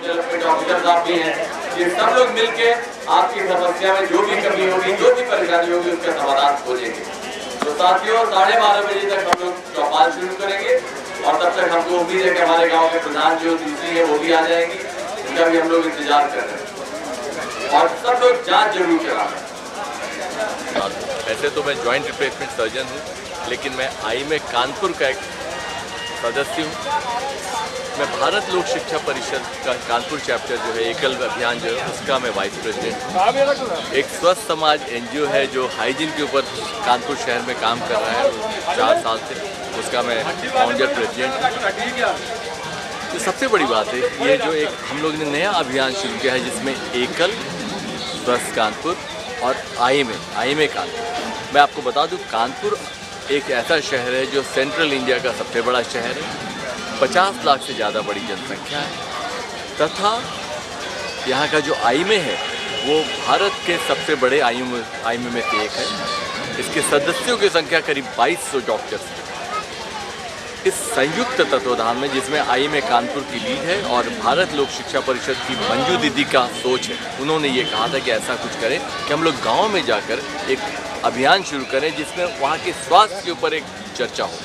Development officer साहब भी हैं, ये सब लोग मिलके आपकी समस्या में जो भी कमी होगी, जो भी परेशानी होगी, उसका समाधान खोजेंगे। तो साथियों 12:30 बजे तक हम लोग चौपाल शुरू करेंगे और तब तक हमको उम्मीद है कि हमारे गाँव के प्रधान जो दूसरी है वो भी आ जाएंगी, उनका भी हम लोग इंतजार कर रहे हैं और सब लोग जाँच जरूर करा रहे हैं। वैसे तो मैं जॉइंट रिप्लेसमेंट सर्जन हूँ, लेकिन मैं आईएमए कानपुर का एक सदस्य हूँ। मैं भारत लोक शिक्षा परिषद का कानपुर चैप्टर जो है एकल अभियान जो है उसका मैं वाइस प्रेसिडेंट हूँ। एक स्वस्थ समाज एनजीओ है जो हाइजीन के ऊपर कानपुर शहर में काम कर रहा है 4 साल से, उसका मैं फाउंडर प्रेसिडेंट हूँ। तो सबसे बड़ी बात है ये जो एक हम लोग ने नया अभियान शुरू किया है जिसमें एकल, स्वस्थ कानपुर और आईएमए कानपुर। मैं आपको बता दूं कानपुर एक ऐसा शहर है जो सेंट्रल इंडिया का सबसे बड़ा शहर है, 50 लाख से ज़्यादा बड़ी जनसंख्या है तथा यहाँ का जो आईएमए है वो भारत के सबसे बड़े आईएमए में से एक है। इसके सदस्यों की संख्या करीब 2200 डॉक्टर्स है। इस संयुक्त तत्वाधान में जिसमें आईएमए कानपुर की लीड है और भारत लोक शिक्षा परिषद की मंजू दीदी का सोच है, उन्होंने ये कहा था कि ऐसा कुछ करें कि हम लोग गांव में जाकर एक अभियान शुरू करें जिसमें वहाँ के स्वास्थ्य के ऊपर एक चर्चा हो।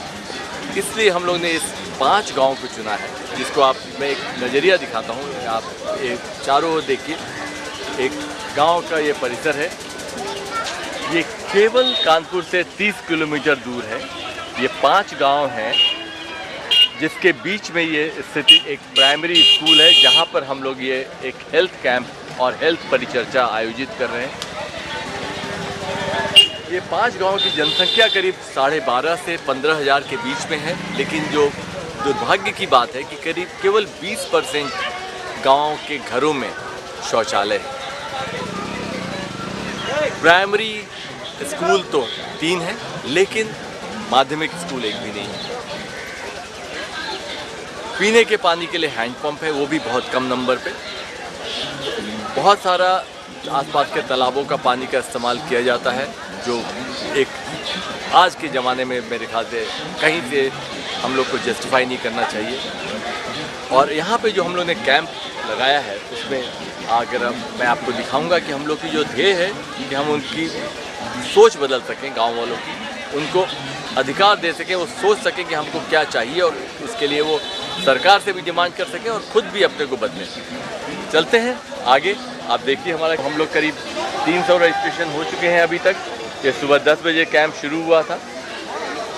इसलिए हम लोग ने इस 5 गाँव को चुना है, जिसको आप मैं एक नज़रिया दिखाता हूँ। आप एक चारों ओर देखिए, एक गाँव का ये परिसर है, ये केवल कानपुर से 30 किलोमीटर दूर है। ये 5 गाँव हैं जिसके बीच में ये स्थिति एक प्राइमरी स्कूल है जहाँ पर हम लोग ये एक हेल्थ कैंप और हेल्थ परिचर्चा आयोजित कर रहे हैं। ये 5 गाँव की जनसंख्या करीब 12.5 से 15,000 के बीच में है, लेकिन जो दुर्भाग्य की बात है कि करीब केवल 20% गाँव के घरों में शौचालय है। प्राइमरी स्कूल तो 3 हैं, लेकिन माध्यमिक स्कूल एक भी नहीं है। पीने के पानी के लिए हैंडपंप है, वो भी बहुत कम नंबर पे। बहुत सारा आसपास के तालाबों का पानी का इस्तेमाल किया जाता है, जो एक आज के ज़माने में मेरे ख्याल से कहीं से हम लोग को जस्टिफाई नहीं करना चाहिए। और यहाँ पे जो हम लोग ने कैंप लगाया है उसमें अगर मैं आपको दिखाऊंगा कि हम लोग की जो ध्येय है कि हम उनकी सोच बदल सकें, गाँव वालों की, उनको अधिकार दे सकें, वो सोच सकें कि हमको क्या चाहिए और उसके लिए वो सरकार से भी डिमांड कर सकें और ख़ुद भी अपने को बदलें। चलते हैं आगे। आप देखिए हम लोग करीब 300 रजिस्ट्रेशन हो चुके हैं अभी तक। ये सुबह 10 बजे कैंप शुरू हुआ था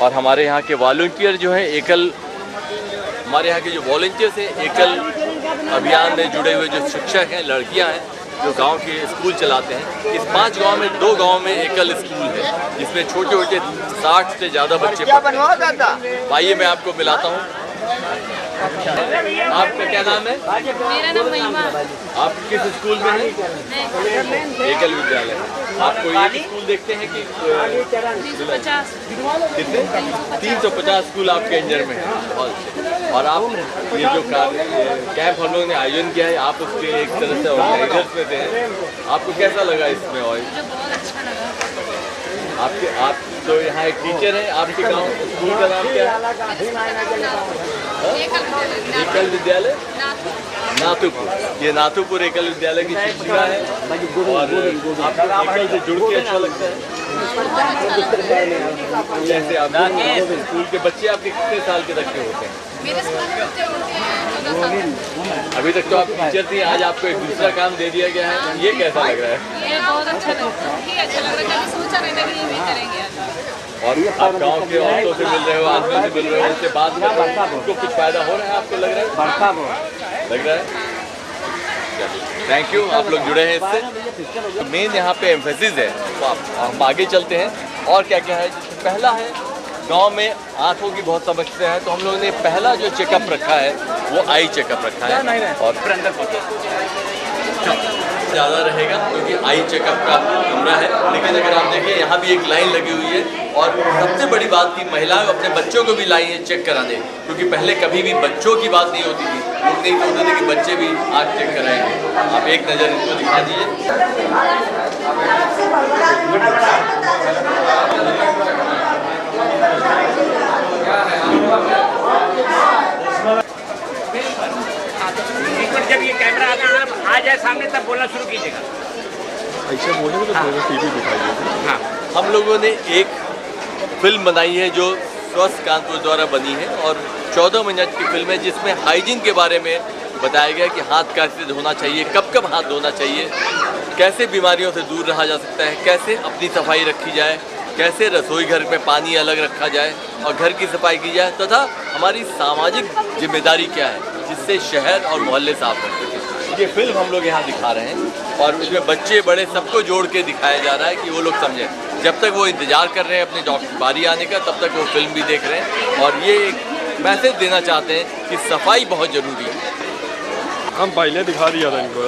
और हमारे यहाँ के वॉलंटियर जो हैं हमारे यहाँ के जो वॉलंटियर्स हैं एकल अभियान में जुड़े हुए जो शिक्षक हैं, लड़कियाँ हैं जो गांव के स्कूल चलाते हैं। इस 5 गांव में 2 गांव में एकल स्कूल है जिसमें छोटे छोटे 60 से ज़्यादा बच्चे पढ़ते हैं। आइए मैं आपको मिलाता हूँ। आपका क्या नाम है? मेरा नाम महिमा। आप किस स्कूल में हैं? एकल विद्यालय। आपको ये स्कूल देखते हैं कि 350 कितने 350 स्कूल आपके अंजर में है। बहुत अच्छे। और आप ये जो कैंप हम लोगों ने आयोजन किया है, आप उसके एक तरह से ऑर्गेनाइजर्स में थे, आपको कैसा लगा इसमें? और मुझे बहुत अच्छा लगा। आप तो यहाँ एक टीचर हैं, आपके गाँव स्कूल का नाम क्या है? एकल विद्यालय नाथुपुर। ये नाथुपुर एकल विद्यालय की शिक्षिका है और आपको एकल से जुड़ के अच्छा लगता है? जैसे आप स्कूल के बच्चे आपके कितने साल के तक के होते हैं? मेरे स्कूल में बच्चे होते हैं। अभी तक तो आप टीचर थी, आज आपको एक दूसरा काम दे दिया गया है, ये कैसा लग रहा है? ये बहुत अच्छा लगता है। ये अच्छा लग रहा है, कभी सोचा नहीं था कि ये भी करेंगे। और आप गांव के औरतों से मिल रहे हो, आदमी से मिल रहे हो, उससे बात कर रहे हो, उनको कुछ फायदा हो रहा है? आपको लग रहा है? थैंक यू, आप लोग जुड़े हैं इससे। मेन यहाँ पे एम्फेसिस है, तो हम आगे चलते हैं और क्या क्या है। पहला है गांव में आँखों की बहुत समस्या है, तो हम लोगों ने पहला जो चेकअप रखा है वो आई चेकअप रखा है और ज़्यादा रहेगा क्योंकि आई चेकअप का कमरा है। लेकिन अगर आप देखें यहाँ भी एक लाइन लगी हुई है और सबसे बड़ी बात की महिलाएं अपने बच्चों को भी लाई है चेक कराने, क्योंकि पहले कभी भी बच्चों की बात नहीं होती थी, लोग नहीं सोचते थे कि बच्चे भी आँख चेक कराएंगे। आप एक नज़र इनको दिखा दीजिए। जब ये कैमरा जाए सामने तब बोलना शुरू कीजिएगा। ऐसे बोलेंगे तो थोड़ा टीवी दिखाई देगा। हाँ, हम लोगों ने एक फिल्म बनाई है जो स्वस्थ कानपुर द्वारा बनी है और 14 मिनट की फिल्म है जिसमें हाइजीन के बारे में बताया गया कि हाथ कैसे धोना चाहिए, कब कब हाथ धोना चाहिए, कैसे बीमारियों से दूर रहा जा सकता है, कैसे अपनी सफाई रखी जाए, कैसे रसोई घर में पानी अलग रखा जाए और घर की सफाई की जाए, तथा हमारी सामाजिक जिम्मेदारी क्या है जिससे शहर और मोहल्ले साफ रह सकें। ये फिल्म हम लोग यहाँ दिखा रहे हैं और उसमें बच्चे बड़े सबको जोड़ के दिखाया जा रहा है कि वो लोग समझें। जब तक वो इंतज़ार कर रहे हैं अपनी डॉक्टर बारी आने का, तब तक वो फिल्म भी देख रहे हैं और ये एक मैसेज देना चाहते हैं कि सफाई बहुत ज़रूरी है। हम पहले दिखा दिया था इनको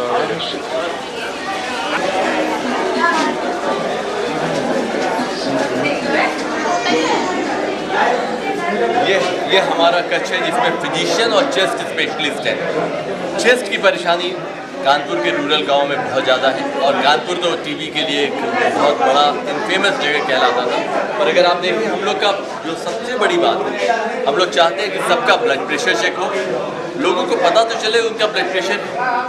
ये हमारा कक्ष है जिसमें फिजिशियन और चेस्ट स्पेशलिस्ट हैं। चेस्ट की परेशानी कानपुर के रूरल गांव में बहुत ज़्यादा है और कानपुर तो टीबी के लिए एक बहुत बड़ा इनफेमस जगह कहलाता था। पर अगर आप देखें हम लोग का जो सबसे बड़ी बात है, हम लोग चाहते हैं कि सबका ब्लड प्रेशर चेक हो, लोगों को पता तो चले उनका ब्लड प्रेशर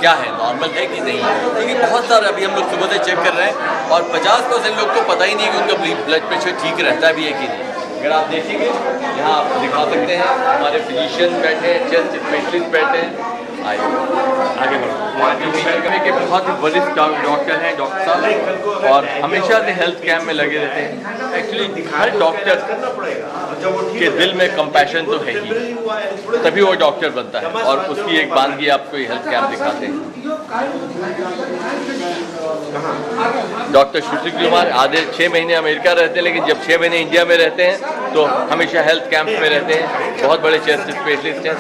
क्या है, नॉर्मल है कि नहीं है। क्योंकि बहुत सारे अभी हम लोग सुबह से चेक कर रहे हैं और 50% लोग को पता ही नहीं कि उनका ब्लड प्रेशर ठीक रहता भी है कि नहीं। अगर आप देखेंगे यहाँ आप दिखा सकते हैं हमारे फिजिशियन बैठे हैं, चेस्ट स्पेशलिस्ट बैठे हैं। आगे बढ़ो। के बहुत वरिष्ठ डॉक्टर हैं डॉक्टर साहब और हमेशा से हेल्थ कैंप में लगे रहते हैं। एक्चुअली हर डॉक्टर के दिल में कंपैशन तो है ही, तभी वो डॉक्टर बनता है और उसकी एक बानगी आपको ये हेल्थ कैंप दिखाते हैं। डॉक्टर सुशील कुमार आधे 6 महीने अमेरिका रहते हैं, लेकिन जब 6 महीने इंडिया में रहते हैं तो हमेशा हेल्थ कैंप में रहते हैं। बहुत बड़े चेस्ट स्पेशलिस्ट हैं।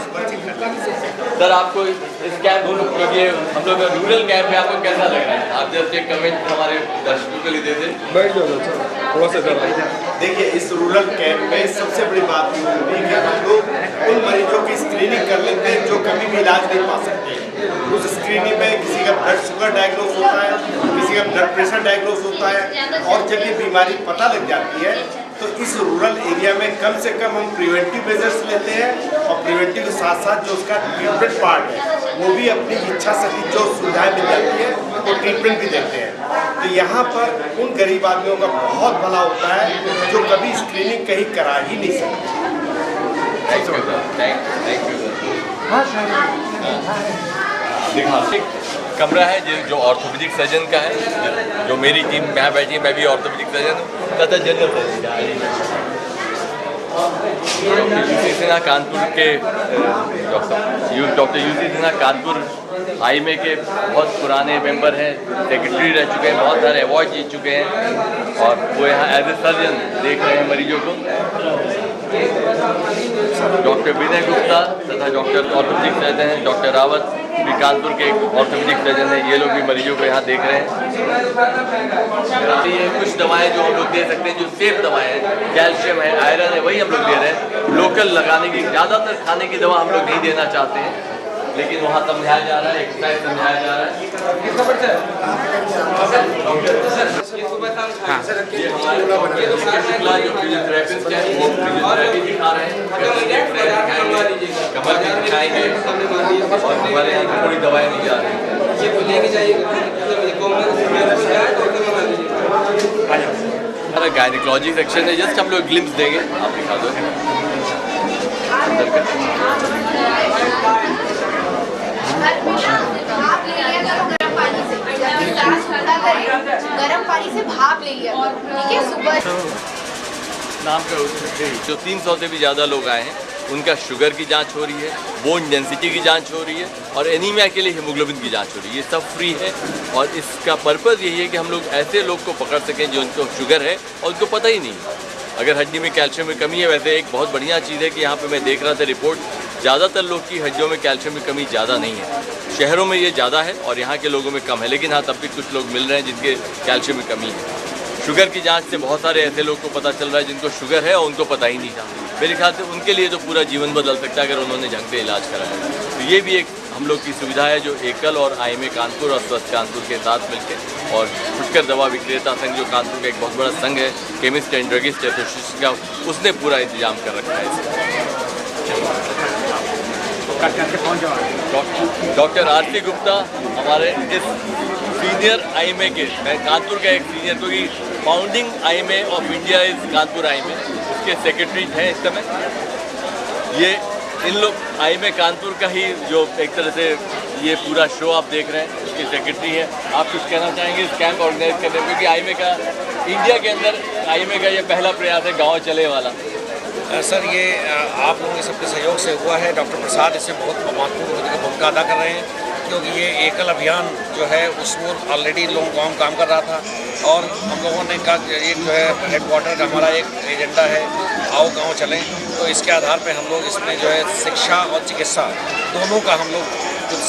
सर आपको इस कैंप क्योंकि हम लोग रूरल कैंप है, आपको कैसा लग रहा है? आप जस्ट एक कमेंट हमारे दर्शकों के लिए दे दें। बैठ जाओ थोड़ा सा। देखिए इस रूरल कैंप में सबसे बड़ी बात ये होती है कि हम लोग उन मरीजों की स्क्रीनिंग कर लेते हैं जो कभी भी इलाज नहीं पा सकते। उस स्क्रीनिंग में किसी का ब्लड शुगर डायग्नोस होता है, किसी का ब्लड प्रेशर डायग्नोस होता है और जब ये बीमारी पता लग जाती है तो इस रूरल एरिया में कम से कम हम प्रिवेंटिव मेजर्स लेते हैं और प्रिवेंटिव के साथ साथ जो उसका ट्रीटमेंट पार्ट है वो भी अपनी इच्छा से जो सुविधाएं मिल जाती है वो ट्रीटमेंट भी देते हैं। तो यहाँ पर उन गरीब आदमियों का बहुत भला होता है जो कभी स्क्रीनिंग कहीं करा ही नहीं सकते। कमरा है जो ऑर्थोपेडिक सर्जन का है, जो मेरी टीम यहाँ बैठी है, मैं भी ऑर्थोपेडिक सर्जन हूँ तथा general surgeon. UC Sinha Kanpur के doctor UC Sinha Kanpur IMA के बहुत पुराने मेंबर हैं, सेक्रेटरी रह चुके हैं, बहुत सारे अवार्ड जीत चुके हैं और वो यहाँ एज ए सर्जन देख रहे हैं मरीजों को। डॉक्टर विनय गुप्ता तथा डॉक्टर ऑर्थोपेडिक सर्जन हैं, डॉक्टर रावत भी कानपुर के एक ऑर्थोपेडिक सर्जन हैं, ये लोग भी मरीजों को यहाँ देख रहे हैं। ये कुछ दवाएं जो हम लोग दे सकते हैं, जो सेफ दवाएं हैं, कैल्शियम है, आयरन है, वही हम लोग दे रहे हैं। लोकल लगाने की, ज़्यादातर खाने की दवा हम लोग नहीं देना चाहते हैं, लेकिन वहाँ समझाया जा रहा है, एक्सरसाइज समझाया जा रहा है। ये हमारे डॉक्टर शुक्ला जो फिजियोथेरेपिस्ट हैं वो फिजियोथेरेपी दिखा रहे हैं, कमर भी दिखाएंगे और हमारे यहाँ थोड़ी दवाएं दी जा रही हैं। हमारा गायनिकोलॉजी सेक्शन है, जस्ट हम लोग ग्लिम्स देंगे, आप दिखा दो अंदर का। गरम पानी से भाप ले लिया, ठीक है। सुबह नाम का जो 300 से भी ज़्यादा लोग आए हैं, उनका शुगर की जांच हो रही है, बोन डेंसिटी की जांच हो रही है और एनीमिया के लिए हीमोग्लोबिन की जांच हो रही है। ये सब फ्री है और इसका पर्पज़ यही है कि हम लोग ऐसे लोग को पकड़ सकें जो उनको शुगर है और उनको पता ही नहीं है। अगर हड्डी में कैल्शियम में कमी है, वैसे एक बहुत बढ़िया चीज़ है कि यहाँ पे मैं देख रहा था रिपोर्ट, ज़्यादातर लोग की हड्डियों में कैल्शियम में कमी ज़्यादा नहीं है। शहरों में ये ज़्यादा है और यहाँ के लोगों में कम है, लेकिन हाँ तब भी कुछ लोग मिल रहे हैं जिनके कैल्शियम में कमी है। शुगर की जांच से बहुत सारे ऐसे लोग को पता चल रहा है जिनको शुगर है और उनको पता ही नहीं था। मेरे ख्याल से उनके लिए तो पूरा जीवन बदल सकता है अगर उन्होंने ढंग से इलाज कराया। तो ये भी एक हम लोग की सुविधा है जो एकल और आईएमए कानपुर और स्वस्थ कानपुर के साथ मिलकर और फुटकर दवा विक्रेता संघ जो कानपुर का एक बहुत बड़ा संघ है, केमिस्ट एंड ड्रगिस्ट एसोसिएशन का, उसने पूरा इंतजाम कर रखा है। डॉक्टर आरती गुप्ता हमारे इस सीनियर आईएमए के, मैं कानपुर का एक सीनियर, क्योंकि founding IMA of India is Kanpur IMA, उसके सेक्रेटरी हैं इस समय। ये इन लोग आईएमए कानपुर का ही जो एक तरह से ये पूरा शो आप देख रहे हैं, उसके सेक्रेटरी हैं। आप कुछ कहना चाहेंगे इस कैंप ऑर्गेनाइज करने में, क्योंकि आईएमए का इंडिया के अंदर आईएमए का ये पहला प्रयास है गाँव चले वाला। सर ये आप लोगों के सबके सहयोग से हुआ है। डॉक्टर प्रसाद इसमें बहुत महत्वपूर्ण भूमिका अदा कर रहे हैं, क्योंकि ये एकल अभियान जो है उसमें ऑलरेडी लोगों गाँव काम कर रहा था, और हम लोगों ने कहा ये जो है हेडक्वार्टर का हमारा एक एजेंडा है, आओ गाँव चलें। तो इसके आधार पर हम लोग इसमें जो है शिक्षा और चिकित्सा दोनों का हम लोग कुछ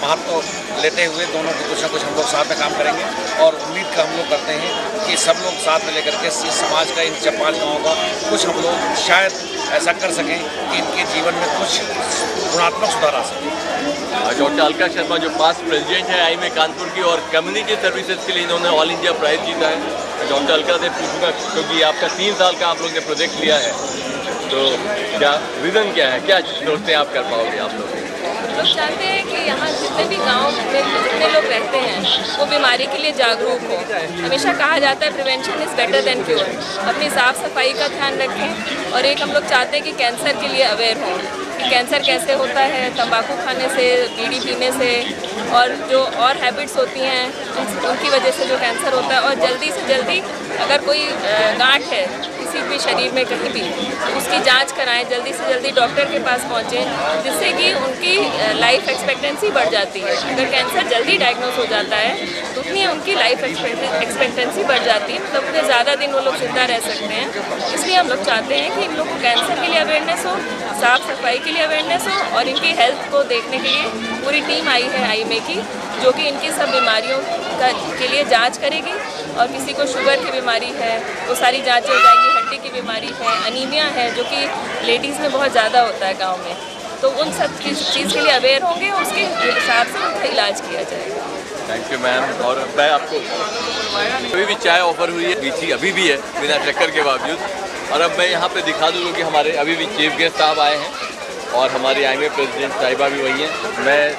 महत्व लेते हुए दोनों को कुछ ना कुछ हम लोग साथ में काम करेंगे, और उम्मीद का हम लोग करते हैं कि सब लोग साथ में लेकर के इस समाज का, इन 4-5 गाँवों का कुछ हम लोग शायद ऐसा कर सकें कि इनके जीवन में कुछ गुणात्मक सुधार आ सके। डॉक्टर अलका शर्मा जो पास्ट प्रेसिडेंट है आईएमए कानपुर की, और कम्युनिटी सर्विसेज के लिए इन्होंने ऑल इंडिया प्राइज जीता है। डॉक्टर अलका से पूछूंगा, क्योंकि आपका 3 साल का आप लोग ने प्रोजेक्ट लिया है, तो क्या विजन क्या है, क्या सोचते हैं आप कर पाओगे आप लोग? लोग चाहते हैं कि यहाँ जितने भी गांव में जितने लोग रहते हैं वो बीमारी के लिए जागरूक हो। हमेशा कहा जाता है prevention is better than cure. अपनी साफ़ सफाई का ध्यान रखें, और एक हम लोग चाहते हैं कि कैंसर के लिए अवेयर हों कि कैंसर कैसे होता है, तंबाकू खाने से, बीड़ी पीने से, और जो और हैबिट्स होती हैं उनकी वजह से जो कैंसर होता है। और जल्दी से जल्दी अगर कोई गांठ है किसी भी शरीर में कहीं भी, उसकी जांच कराएं, जल्दी से जल्दी डॉक्टर के पास पहुंचें, जिससे कि उनकी लाइफ एक्सपेक्टेंसी बढ़ जाती है। अगर कैंसर जल्दी डायग्नोस हो जाता है तो उतनी उनकी लाइफ एक्सपेक्टेंसी बढ़ जाती है, मतलब उतने ज़्यादा दिन वो लोग जिंदा रह सकते हैं। इसलिए हम लोग चाहते हैं कि इन लोग को कैंसर के लिए अवेयरनेस हो, साफ़ सफाई के लिए अवेयरनेस हो, और इनकी हेल्थ को देखने के लिए पूरी टीम आई है आईएमए की, जो कि इनकी सब बीमारियों के लिए जांच करेगी। और किसी को शुगर की बीमारी है वो सारी जांचें हो जाएंगी, हड्डी की बीमारी है, अनीमिया है जो कि लेडीज़ में बहुत ज़्यादा होता है गांव में, तो उन सब चीज़ के लिए अवेयर होंगे, उसके हिसाब से उनका इलाज किया जाएगा। Thank you ma'am. और मैं आपको अभी भी चाय ऑफर हुई है, बीची अभी भी है बिना चक्कर के बावजूद। और अब मैं यहाँ पे दिखा दूँ कि हमारे अभी भी चीफ गेस्ट साहब आए हैं, और हमारी आईएमए प्रेसिडेंट साहिबा भी वही हैं। मैं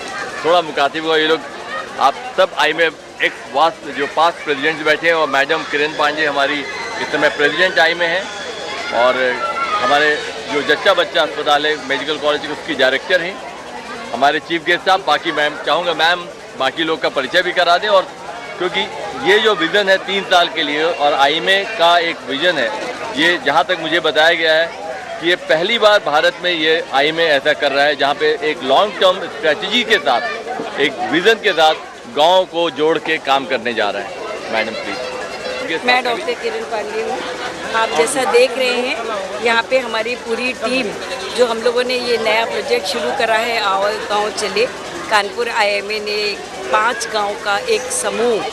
थोड़ा मुखातिब हुआ, ये लोग आप सब आईएमए एक वास्ट जो पास्ट प्रेसिडेंट्स बैठे हैं, और मैडम किरण पांडे हमारी इस समय प्रेसिडेंट आईएमए हैं, और हमारे जो जच्चा बच्चा अस्पताल है मेडिकल कॉलेज उसकी डायरेक्टर हैं हमारे चीफ गेस्ट साहब। बाकी मैम चाहूँगा मैम बाकी लोग का परिचय भी करा दें, और क्योंकि ये जो विज़न है 3 साल के लिए, और आईएमए का एक विज़न है, ये जहाँ तक मुझे बताया गया है कि ये पहली बार भारत में ये आईएमए ऐसा कर रहा है, जहाँ पे एक लॉन्ग टर्म स्ट्रेटजी के साथ, एक विज़न के साथ गाँव को जोड़ के काम करने जा रहा है। Madam please. मैं डॉक्टर किरण पांडे हूँ। आप जैसा देख रहे हैं यहाँ पे हमारी पूरी टीम, जो हम लोगों ने ये नया प्रोजेक्ट शुरू करा है आओ गाँव चले, कानपुर आईएमए ने 5 गांव का एक समूह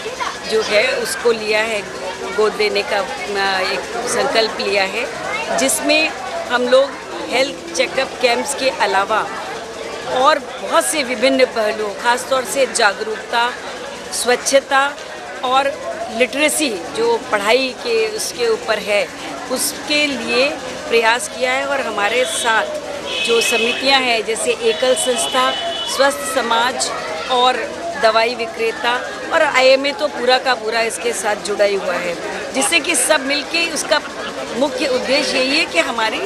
जो है उसको लिया है, गोद देने का एक संकल्प लिया है, जिसमें हम लोग हेल्थ चेकअप कैंप्स के अलावा और बहुत से विभिन्न पहलुओं, खासतौर से जागरूकता, स्वच्छता और लिटरेसी जो पढ़ाई के उसके ऊपर है, उसके लिए प्रयास किया है। और हमारे साथ जो समितियां हैं जैसे एकल संस्था, स्वस्थ समाज और दवाई विक्रेता, और आईएमए तो पूरा का पूरा इसके साथ जुड़ा ही हुआ है, जिससे कि सब मिलके उसका मुख्य उद्देश्य यही है कि हमारी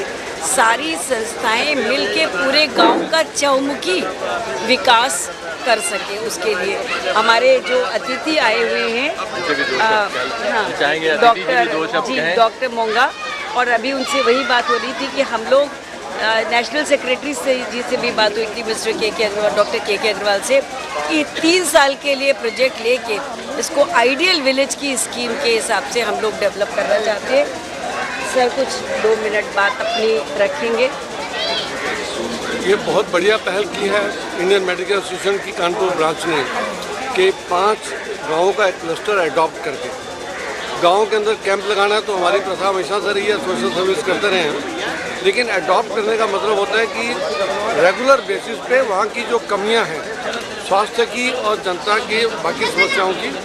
सारी संस्थाएं मिलके पूरे गांव का चहुमुखी विकास कर सके। उसके लिए हमारे जो अतिथि आए हुए हैं डॉक्टर मोंगा, और अभी उनसे वही बात हो रही थी कि हम लोग नेशनल सेक्रेटरी जी से भी बात हुई थी, मिस्टर के अग्रवाल, डॉक्टर के अग्रवाल से, कि 3 साल के लिए प्रोजेक्ट लेके इसको आइडियल विलेज की स्कीम के हिसाब से हम लोग डेवलप करना चाहते हैं। सर कुछ 2 मिनट बात अपनी रखेंगे। ये बहुत बढ़िया पहल की है इंडियन मेडिकल एसोसिएशन की कानपुर ब्रांच ने, कि 5 गाँवों का एक क्लस्टर अडॉप्ट करके गाँव के अंदर कैंप लगाना है। तो हमारी प्रथा हमेशा से रही है, सोशल सर्विस करते रहे हैं, लेकिन अडॉप्ट करने का मतलब होता है कि रेगुलर बेसिस पे वहाँ की जो कमियाँ हैं स्वास्थ्य की और जनता की बाकी समस्याओं की,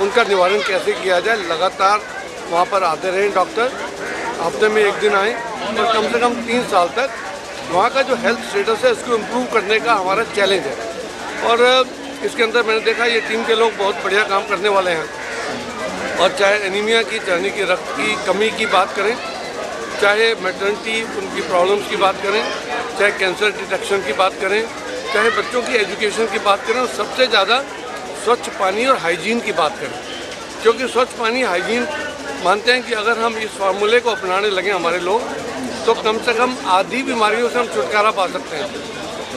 उनका निवारण कैसे किया जाए। लगातार वहाँ पर आते रहे डॉक्टर, हफ्ते में 1 दिन आए, और कम से कम 3 साल तक वहाँ का जो हेल्थ स्टेटस है उसको इम्प्रूव करने का हमारा चैलेंज है। और इसके अंदर मैंने देखा ये टीम के लोग बहुत बढ़िया काम करने वाले हैं। और चाहे एनीमिया की, चाहे कि रक्त की कमी की बात करें, चाहे मैटरनिटी उनकी प्रॉब्लम्स की बात करें, चाहे कैंसर डिटेक्शन की बात करें, चाहे बच्चों की एजुकेशन की बात करें, और सबसे ज़्यादा स्वच्छ पानी और हाइजीन की बात करें। क्योंकि स्वच्छ पानी, हाइजीन मानते हैं कि अगर हम इस फार्मूले को अपनाने लगे हमारे लोग, तो कम से कम आधी बीमारियों से हम छुटकारा पा सकते हैं।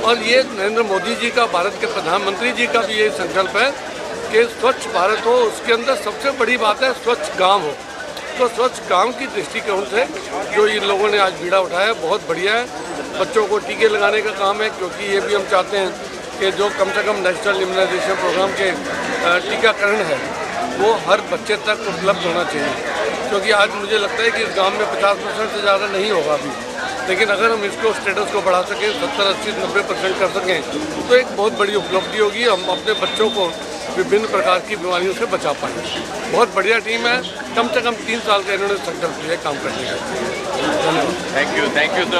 और ये नरेंद्र मोदी जी का, भारत के प्रधानमंत्री जी का भी ये संकल्प है कि स्वच्छ भारत हो, उसके अंदर सबसे बड़ी बात है स्वच्छ गांव हो। तो स्वच्छ गांव की दृष्टिकोण से जो इन लोगों ने आज बीड़ा उठाया बहुत बढ़िया है। बच्चों को टीके लगाने का काम है, क्योंकि ये भी हम चाहते हैं कि जो कम से कम नेशनल इम्यूनाइजेशन प्रोग्राम के टीकाकरण है वो हर बच्चे तक उपलब्ध होना चाहिए। क्योंकि आज मुझे लगता है कि इस गांव में 50% से ज़्यादा नहीं होगा अभी, लेकिन अगर हम इसको स्टेटस को बढ़ा सकें, 70, 80, 90% कर सकें, तो एक बहुत बड़ी उपलब्धि होगी। हम अपने बच्चों को विभिन्न प्रकार की बीमारियों से बचा पाएंगे। बहुत बढ़िया टीम है, कम से कम 3 साल का इन्होंने संकल्प लिया काम करने का। Thank you sir.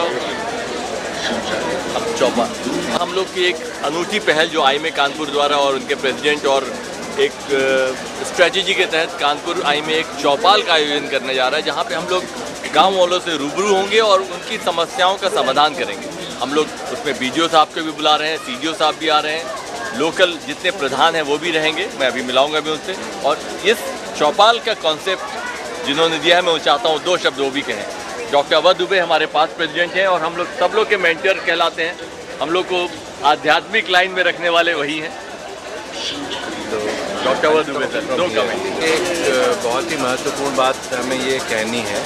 अब चौपाल हम लोग की एक अनूठी पहल जो आईएमए कानपुर द्वारा और उनके प्रेसिडेंट और एक स्ट्रेटजी के तहत कानपुर आईएमए एक चौपाल का आयोजन करने जा रहा है, जहां पे हम लोग गांव वालों से रूबरू होंगे और उनकी समस्याओं का समाधान करेंगे। हम लोग उसमें बीडीओ साहब को भी बुला रहे हैं, सीडीओ साहब भी आ रहे हैं, लोकल जितने प्रधान हैं वो भी रहेंगे, मैं अभी मिलाऊंगा भी उनसे। और इस चौपाल का कॉन्सेप्ट जिन्होंने दिया है, मैं चाहता हूँ 2 शब्द वो भी कहें। डॉक्टर अवध दुबे हमारे पास प्रेसिडेंट हैं और हम लोग सब लोग के मेंटर कहलाते हैं। हम लोग को आध्यात्मिक लाइन में रखने वाले वही हैं। तो doctor Awadh Dubey sir, 2 comment. एक बहुत ही महत्वपूर्ण बात हमें ये कहनी है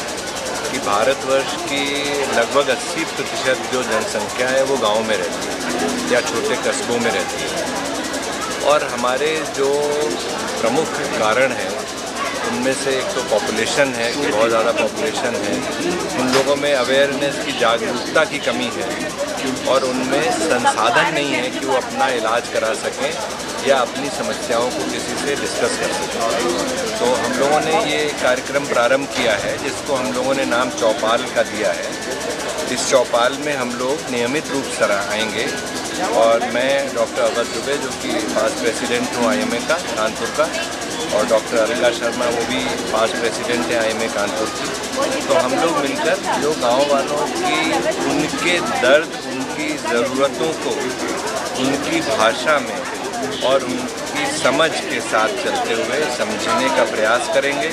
कि भारतवर्ष की लगभग 80% जो जनसंख्या है वो गांव में रहती है या छोटे कस्बों में रहती है। और हमारे जो प्रमुख कारण हैं उनमें से एक तो पॉपुलेशन है कि बहुत ज़्यादा पॉपुलेशन है, उन लोगों में अवेयरनेस की, जागरूकता की कमी है और उनमें संसाधन नहीं है कि वो अपना इलाज करा सकें या अपनी समस्याओं को किसी से डिस्कस कर सकें। तो हम लोगों ने ये कार्यक्रम प्रारंभ किया है जिसको हम लोगों ने नाम चौपाल का दिया है। इस चौपाल में हम लोग नियमित रूप से आएंगे और मैं डॉक्टर अवध दुबे जो कि पास्ट प्रेसिडेंट हूँ आईएमए का कानपुर का, और डॉक्टर अलका शर्मा वो भी पास्ट प्रेसिडेंट है आईएमए कानपुर की। तो हम लोग मिलकर जो गांव वालों की उनके दर्द, उनकी ज़रूरतों को उनकी भाषा में और उनकी समझ के साथ चलते हुए समझने का प्रयास करेंगे।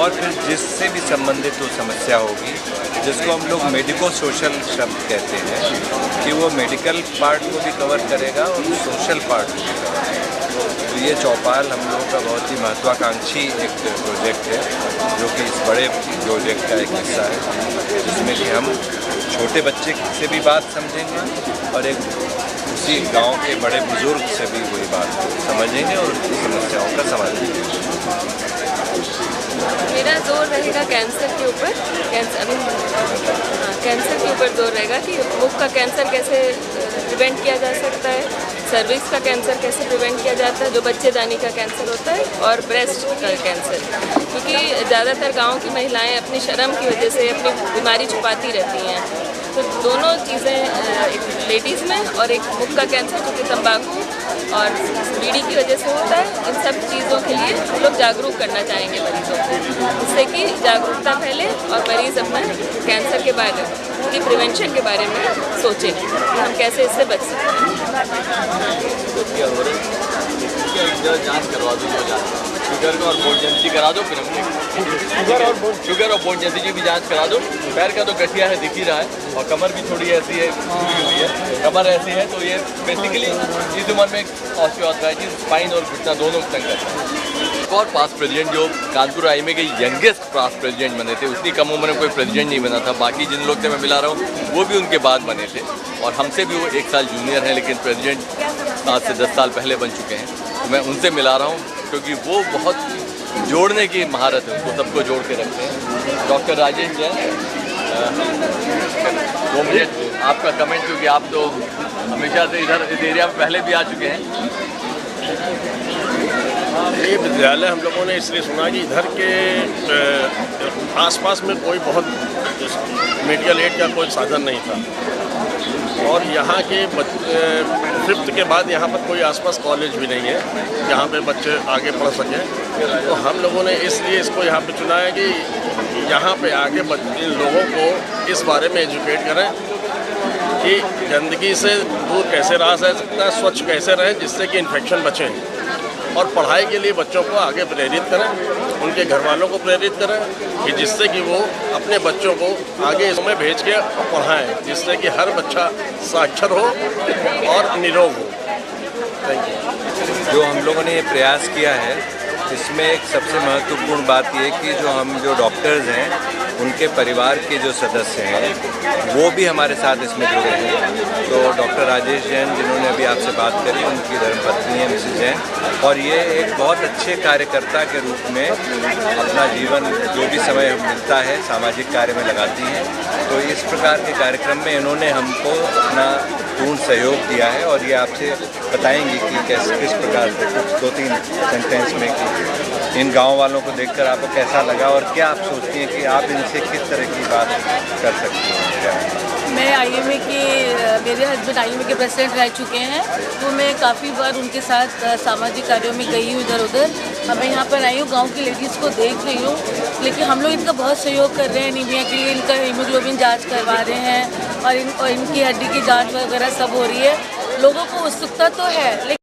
और फिर जिससे भी संबंधित वो समस्या होगी, जिसको हम लोग मेडिको सोशल शब्द कहते हैं, कि वो मेडिकल पार्ट को भी कवर करेगा और सोशल पार्ट को भी कवर करेगा। तो ये चौपाल हम लोगों का बहुत ही महत्वाकांक्षी एक प्रोजेक्ट है जो कि इस बड़े प्रोजेक्ट का एक हिस्सा है, जिसमें कि हम छोटे बच्चे से भी बात समझेंगे और एक उसी गांव के बड़े बुजुर्ग से भी वही बात समझेंगे और उनकी समस्याओं का समाधान करेंगे। मेरा जोर रहेगा कैंसर के ऊपर। कैंसर के ऊपर जोर रहेगा कि मुख का कैंसर कैसे प्रिवेंट किया जा सकता है, सर्विक्स का कैंसर कैसे प्रिवेंट किया जाता है, जो बच्चेदानी का कैंसर होता है, और ब्रेस्ट का कैंसर। क्योंकि ज़्यादातर गांव की महिलाएं अपनी शर्म की वजह से अपनी बीमारी छुपाती रहती हैं। तो दोनों चीज़ें, एक लेडीज़ में और एक मुख का कैंसर जो कि तंबाकू और बीड़ी की वजह से होता है, इन सब चीज़ों के लिए हम लोग जागरूक करना चाहेंगे मरीजों को, जिससे कि जागरूकता फैले और मरीज़ अपना कैंसर के बारे में, उसकी प्रिवेंशन के बारे में सोचें कि हम कैसे इससे बच सकते हैं। जांच करवा दो, शुगर का और बोन जेंसी करा दो, फिर शुगर और बोन जेंसी की भी जांच करा दो। पैर का तो गठिया है, दिख ही रहा है, और कमर भी थोड़ी ऐसी है, हुई है, कमर ऐसी है, तो ये बेसिकली इस उम्र में ऑस्टियोआर्थराइटिस, स्पाइन और घुटना दोनों तंग करता है। एक और पास्ट प्रेसिडेंट जो कानपुर आईएमए के यंगेस्ट पास्ट प्रेसिडेंट बने थे, उतनी कम उम्र में कोई प्रेसिडेंट नहीं बना था। बाकी जिन लोग से मैं मिला रहा हूँ वो भी उनके बाद बने थे, और हमसे भी वो 1 साल जूनियर हैं, लेकिन प्रेसिडेंट आज से 10 साल पहले बन चुके हैं। तो मैं उनसे मिला रहा हूँ क्योंकि वो बहुत जोड़ने की महारत है, उनको सबको जोड़ के रखते हैं। डॉक्टर राजेश जैन, वो मुझे आपका कमेंट, क्योंकि आप तो हमेशा से इधर इस एरिया में पहले भी आ चुके हैं। ये विद्यालय हम लोगों ने इसलिए सुना कि इधर के आसपास में कोई बहुत मेडिकल एड का कोई साधन नहीं था, और यहाँ के 5th के बाद यहाँ पर कोई आसपास कॉलेज भी नहीं है जहाँ पे बच्चे आगे पढ़ सकें। तो हम लोगों ने इसलिए इसको यहाँ पे चुना है कि यहाँ पे आके लोगों को इस बारे में एजुकेट करें कि गंदगी से दूर कैसे रह सकता है, स्वच्छ कैसे रहें जिससे कि इन्फेक्शन बचे, और पढ़ाई के लिए बच्चों को आगे प्रेरित करें, उनके घर वालों को प्रेरित करें कि जिससे कि वो अपने बच्चों को आगे इसमें भेज के पढ़ाएं, जिससे कि हर बच्चा साक्षर हो और निरोग हो। Thank you. जो हम लोगों ने ये प्रयास किया है, इसमें एक सबसे महत्वपूर्ण बात ये कि जो डॉक्टर्स हैं उनके परिवार के जो सदस्य हैं वो भी हमारे साथ इसमें जुड़े हैं। तो डॉक्टर राजेश जैन जिन्होंने अभी आपसे बात करी, उनकी धर्मपत्नी है मिसेस जैन, और ये एक बहुत अच्छे कार्यकर्ता के रूप में अपना जीवन जो भी समय मिलता है सामाजिक कार्य में लगाती हैं। तो इस प्रकार के कार्यक्रम में इन्होंने हमको अपना पूर्ण सहयोग दिया है, और ये आपसे बताएंगी कि किस प्रकार से कुछ 2-3 सेंटेंस में कि इन गांव वालों को देखकर आपको कैसा लगा और क्या आप सोचती हैं कि आप इनसे किस तरह की बात कर सकती हैं। मैं IMA के, मेरे हस्बैंड IMA के प्रेसिडेंट रह चुके हैं, तो मैं काफ़ी बार उनके साथ सामाजिक कार्यों में गई हूँ इधर उधर। अब मैं यहाँ पर आई हूँ, गांव की लेडीज़ को देख रही हूँ, लेकिन हम लोग इनका बहुत सहयोग कर रहे हैं। नीमिया के लिए इनका हीमोग्लोबिन जांच करवा रहे हैं और इनकी हड्डी की जांच वगैरह सब हो रही है। लोगों को उत्सुकता तो है, लेकिन